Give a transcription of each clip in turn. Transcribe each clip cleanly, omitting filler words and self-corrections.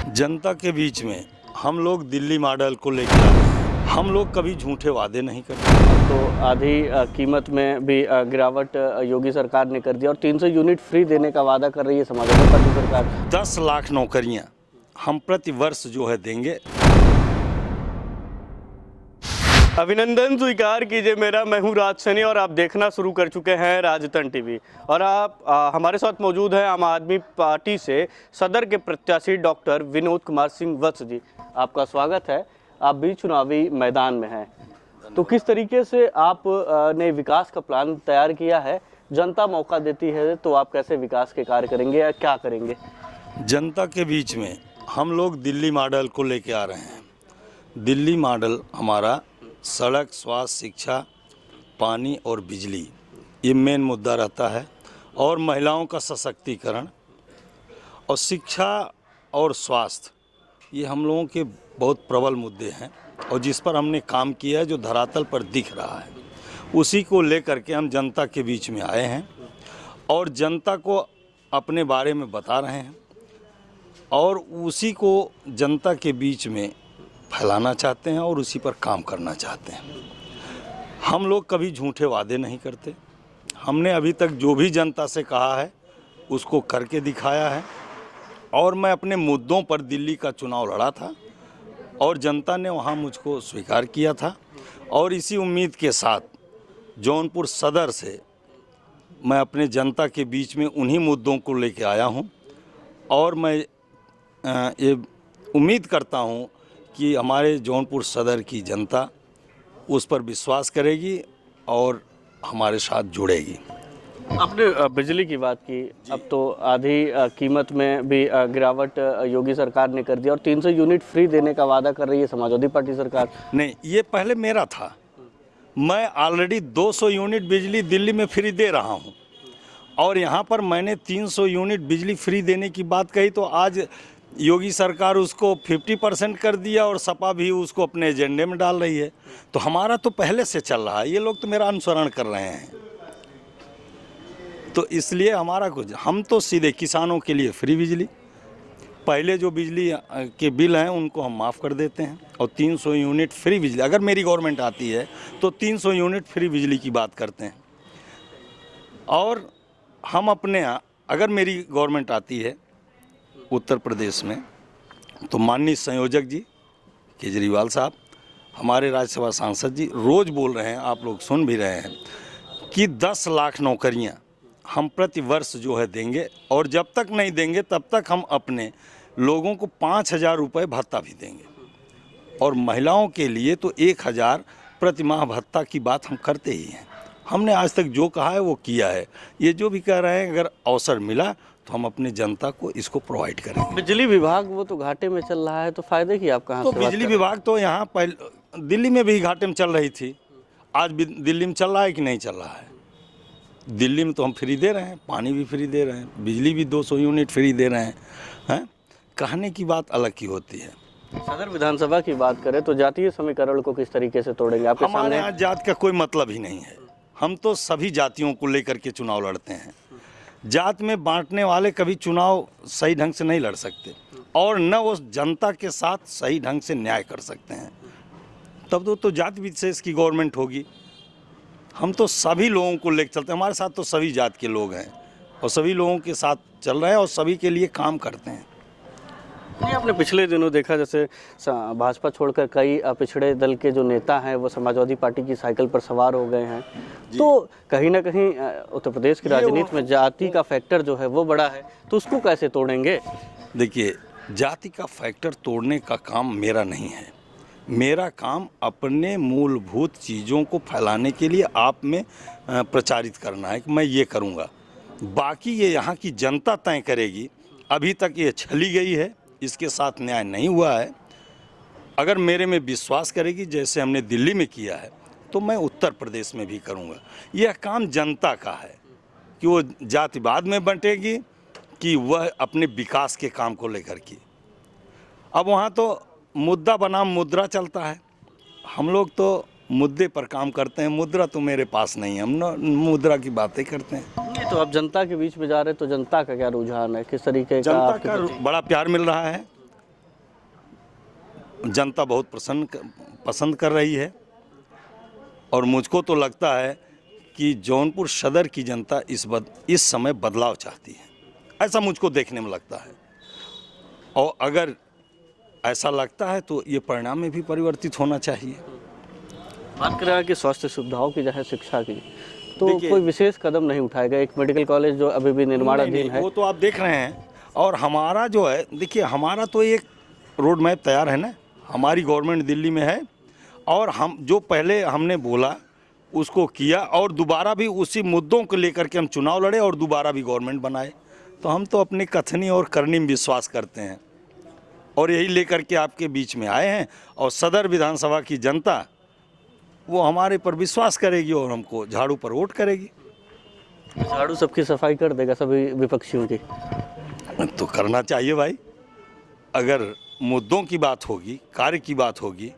जनता के बीच में हम लोग दिल्ली मॉडल को लेकर आए हैं। हम लोग कभी झूठे वादे नहीं करते। तो आधी कीमत में भी गिरावट योगी सरकार ने कर दिया और 300 यूनिट फ्री देने का वादा कर रही है समाजवादी पार्टी सरकार। 10 लाख नौकरियां हम प्रति वर्ष जो है देंगे। अभिनंदन स्वीकार कीजिए मेरा, मैं हूं राज सैनी और आप देखना शुरू कर चुके हैं राजतन टीवी। और आप हमारे साथ मौजूद हैं आम आदमी पार्टी से सदर के प्रत्याशी डॉक्टर विनोद कुमार सिंह वत्स जी। आपका स्वागत है। आप भी चुनावी मैदान में हैं, तो किस तरीके से आप ने विकास का प्लान तैयार किया है? जनता मौका देती है तो आप कैसे विकास के कार्य करेंगे या क्या करेंगे? जनता के बीच में हम लोग दिल्ली मॉडल को लेकर आ रहे हैं। दिल्ली मॉडल हमारा सड़क, स्वास्थ्य, शिक्षा, पानी और बिजली, ये मेन मुद्दा रहता है। और महिलाओं का सशक्तिकरण और शिक्षा और स्वास्थ्य, ये हम लोगों के बहुत प्रबल मुद्दे हैं और जिस पर हमने काम किया है, जो धरातल पर दिख रहा है, उसी को लेकर के हम जनता के बीच में आए हैं और जनता को अपने बारे में बता रहे हैं और उसी को जनता के बीच में फैलाना चाहते हैं और उसी पर काम करना चाहते हैं। हम लोग कभी झूठे वादे नहीं करते। हमने अभी तक जो भी जनता से कहा है उसको करके दिखाया है और मैं अपने मुद्दों पर दिल्ली का चुनाव लड़ा था और जनता ने वहाँ मुझको स्वीकार किया था। और इसी उम्मीद के साथ जौनपुर सदर से मैं अपने जनता के बीच में उन्हीं मुद्दों को लेकर आया हूँ और मैं ये उम्मीद करता हूँ कि हमारे जौनपुर सदर की जनता उस पर विश्वास करेगी और हमारे साथ जुड़ेगी। आपने बिजली की बात की, अब तो आधी कीमत में भी गिरावट योगी सरकार ने कर दिया और 300 यूनिट फ्री देने का वादा कर रही है समाजवादी पार्टी सरकार। नहीं, ये पहले मेरा था। मैं ऑलरेडी 200 यूनिट बिजली दिल्ली में फ्री दे रहा हूँ और यहाँ पर मैंने 300 यूनिट बिजली फ्री देने की बात कही तो आज योगी सरकार उसको 50% कर दिया और सपा भी उसको अपने एजेंडे में डाल रही है। तो हमारा तो पहले से चल रहा है, ये लोग तो मेरा अनुसरण कर रहे हैं। तो इसलिए हमारा कुछ, हम तो सीधे किसानों के लिए फ्री बिजली, पहले जो बिजली के बिल हैं उनको हम माफ़ कर देते हैं और 300 यूनिट फ्री बिजली, अगर मेरी गवर्नमेंट आती है तो 300 यूनिट फ्री बिजली की बात करते हैं। और हम अपने अगर मेरी गवर्नमेंट आती है उत्तर प्रदेश में तो माननीय संयोजक जी केजरीवाल साहब, हमारे राज्यसभा सांसद जी रोज़ बोल रहे हैं, आप लोग सुन भी रहे हैं कि 10 लाख नौकरियां हम प्रति वर्ष जो है देंगे और जब तक नहीं देंगे तब तक हम अपने लोगों को 5,000 रुपये भत्ता भी देंगे। और महिलाओं के लिए तो 1,000 प्रति माह भत्ता की बात हम करते ही हैं। हमने आज तक जो कहा है वो किया है। ये जो भी कह रहे हैं, अगर अवसर मिला तो हम अपनी जनता को इसको प्रोवाइड करेंगे। बिजली विभाग वो तो घाटे में चल रहा है, तो फायदे की आप कहाँ तो से बिजली विभाग तो यहाँ पहले दिल्ली में भी घाटे में चल रही थी, आज भी दिल्ली में चल रहा है कि नहीं चल रहा है? दिल्ली में तो हम फ्री दे रहे हैं, पानी भी फ्री दे रहे हैं, बिजली भी 200 यूनिट फ्री दे रहे हैं। कहने की बात अलग की होती है। सदर विधानसभा की बात करें तो जातीय समीकरण को किस तरीके से तोड़ेंगे? आपके हमारे यहाँ जात का कोई मतलब ही नहीं है। हम तो सभी जातियों को लेकर के चुनाव लड़ते हैं। जात में बांटने वाले कभी चुनाव सही ढंग से नहीं लड़ सकते और न वो जनता के साथ सही ढंग से न्याय कर सकते हैं। तब तो जाति विशेष की गवर्नमेंट होगी। हम तो सभी लोगों को लेकर चलते हैं। हमारे साथ तो सभी जात के लोग हैं और सभी लोगों के साथ चल रहे हैं और सभी के लिए काम करते हैं। नहीं, आपने पिछले दिनों देखा जैसे भाजपा छोड़कर कई पिछड़े दल के जो नेता हैं वो समाजवादी पार्टी की साइकिल पर सवार हो गए हैं, तो कहीं ना कहीं उत्तर प्रदेश की राजनीति में जाति का फैक्टर जो है वो बड़ा है, तो उसको कैसे तोड़ेंगे? देखिए, जाति का फैक्टर तोड़ने का काम मेरा नहीं है। मेरा काम अपने मूलभूत चीज़ों को फैलाने के लिए आप में प्रचारित करना है कि मैं ये करूँगा। बाकी ये यहाँ की जनता तय करेगी। अभी तक ये छली गई है, इसके साथ न्याय नहीं हुआ है। अगर मेरे में विश्वास करेगी जैसे हमने दिल्ली में किया है तो मैं उत्तर प्रदेश में भी करूँगा। यह काम जनता का है कि वो जातिवाद में बंटेगी कि वह अपने विकास के काम को लेकर के। अब वहाँ तो मुद्दा बनाम मुद्रा चलता है, हम लोग तो मुद्दे पर काम करते हैं। मुद्रा तो मेरे पास नहीं है, हम मुद्रा की बातें करते हैं। तो आप जनता के बीच में जा रहे हैं, तो जनता का क्या रुझान है, किस तरीके का? जनता का बड़ा प्यार मिल रहा है जनता बहुत पसंद कर रही है और मुझको तो लगता है कि जौनपुर सदर की जनता इस समय बदलाव चाहती है, ऐसा मुझको देखने में लगता है। और अगर ऐसा लगता है तो ये परिणाम में भी परिवर्तित होना चाहिए। बात कर रहा है कि स्वास्थ्य सुविधाओं की चाहे शिक्षा की, तो देखिए, कोई विशेष कदम नहीं उठाएगा। एक मेडिकल कॉलेज जो अभी भी निर्माणाधीन है, वो तो आप देख रहे हैं। और हमारा जो है, देखिए हमारा तो एक रोड मैप तैयार है ना, हमारी गवर्नमेंट दिल्ली में है और हम जो पहले हमने बोला उसको किया और दोबारा भी उसी मुद्दों को लेकर के हम चुनाव लड़े और दोबारा भी गवर्नमेंट बनाए। तो हम तो अपनी कथनी और करनी में विश्वास करते हैं और यही लेकर के आपके बीच में आए हैं। और सदर विधानसभा की जनता वो हमारे पर विश्वास करेगी और हमको झाड़ू पर वोट करेगी। झाड़ू सबकी सफाई कर देगा सभी विपक्षियों की। तो करना चाहिए भाई। अगर मुद्दों की बात होगी, कार्य की बात होगी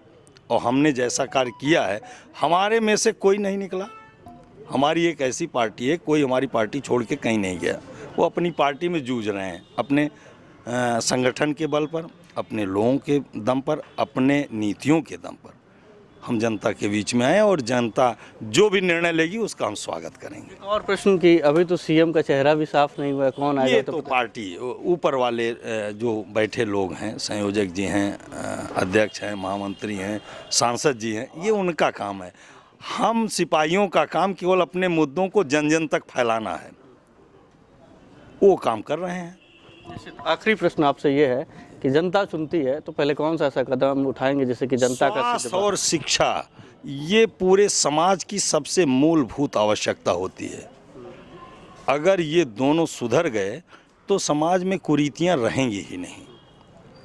और हमने जैसा कार्य किया है, हमारे में से कोई नहीं निकला। हमारी एक ऐसी पार्टी है, कोई हमारी पार्टी छोड़ के कहीं नहीं गया। वो अपनी पार्टी में जूझ रहे हैं, अपने संगठन के बल पर, अपने लोगों के दम पर, अपने नीतियों के दम पर हम जनता के बीच में आए और जनता जो भी निर्णय लेगी उसका हम स्वागत करेंगे। और प्रश्न की, अभी तो सीएम का चेहरा भी साफ नहीं हुआ है, कौन आएगा? ये तो पार्टी ऊपर वाले जो बैठे लोग हैं, संयोजक जी हैं, अध्यक्ष हैं, महामंत्री हैं, सांसद जी हैं, ये उनका काम है। हम सिपाहियों का काम केवल अपने मुद्दों को जन जन तक फैलाना है, वो काम कर रहे हैं। आखिरी प्रश्न आपसे ये है कि जनता चुनती है तो पहले कौन सा ऐसा कदम उठाएंगे जिससे कि जनता का स्वास्थ्य और शिक्षा ये पूरे समाज की सबसे मूलभूत आवश्यकता होती है। अगर ये दोनों सुधर गए तो समाज में कुरीतियां रहेंगी ही नहीं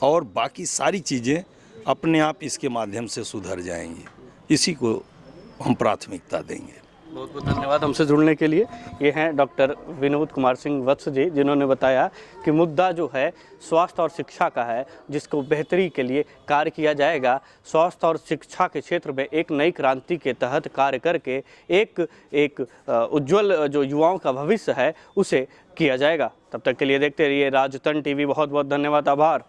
और बाकी सारी चीज़ें अपने आप इसके माध्यम से सुधर जाएंगी। इसी को हम प्राथमिकता देंगे। बहुत बहुत धन्यवाद हमसे जुड़ने के लिए। ये हैं डॉक्टर विनोद कुमार सिंह वत्स जी, जिन्होंने बताया कि मुद्दा जो है स्वास्थ्य और शिक्षा का है, जिसको बेहतरी के लिए कार्य किया जाएगा। स्वास्थ्य और शिक्षा के क्षेत्र में एक नई क्रांति के तहत कार्य करके एक उज्जवल जो युवाओं का भविष्य है उसे किया जाएगा। तब तक के लिए देखते रहिए राजतन टीवी। बहुत बहुत धन्यवाद, आभार।